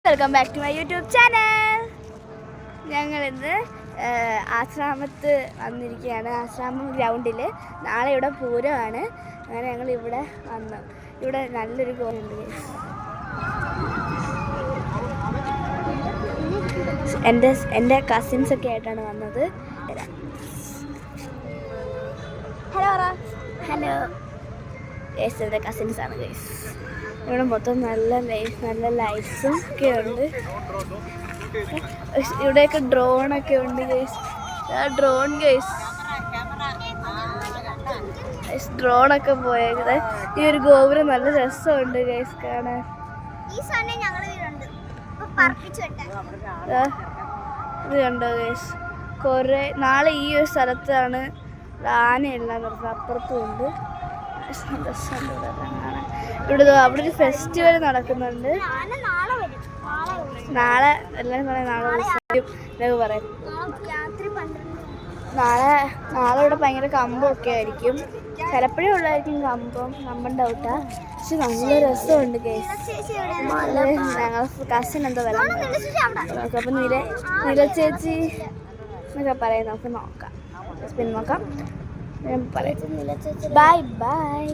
Welcome back to my YouTube channel. ഞങ്ങളിന്ന് ആശ്രാമത്ത് വന്നിരിക്കുകയാണ്. ആശ്രാമം ഗ്രൗണ്ടിൽ നാളെ ഇവിടെ പൂരമാണ്. അങ്ങനെ ഞങ്ങൾ ഇവിടെ വന്നു. ഇവിടെ നല്ലൊരു ഗോളുണ്ട്. എൻ്റെ കസിൻസൊക്കെ ആയിട്ടാണ് വന്നത്. ഹലോ ഹലോ ഗൈസ്, എൻ്റെ കസിൻസാണ് ഗൈസ്. ഇവിടെ മൊത്തം നല്ല ലൈറ്റ്സും ഒക്കെ ഉണ്ട്. ഇവിടെയൊക്കെ ഡ്രോണൊക്കെ ഉണ്ട് ഗൈസ്. ഡ്രോൺ ഗൈസ്, ഡ്രോണൊക്കെ പോയത്. ഈ ഒരു ഗോപുരം നല്ല രസമുണ്ട് ഗൈസ് കാണാൻ. ഇത് കണ്ടോ ഗൈസ്, കുറേ നാളെ ഈ ഒരു സ്ഥലത്താണ് ആനയെല്ലാം നടക്കുന്നത്. അപ്പുറത്തും ഉണ്ട്. ഇവിടെ അവിടെ ഒരു ഫെസ്റ്റിവൽ നടക്കുന്നുണ്ട്. നാളെ എല്ലാവരും പറയാം, നാളെ പറയും. നാളെ ഇവിടെ ഭയങ്കര കമ്പമൊക്കെ ആയിരിക്കും. ചിലപ്പോഴേ ഉള്ളായിരിക്കും കമ്പം ഡൗട്ടാ. പക്ഷെ നല്ല രസമുണ്ട് കേസ്. ഞങ്ങൾ കസിൻ എന്തോ വരാൻ നോക്കാം. അപ്പം നില ചേച്ചി എന്നൊക്കെ പറയാം. നമുക്ക് നോക്കാം, പിന്നെ നോക്കാം. ഞാൻ പറയാം. Bye bye.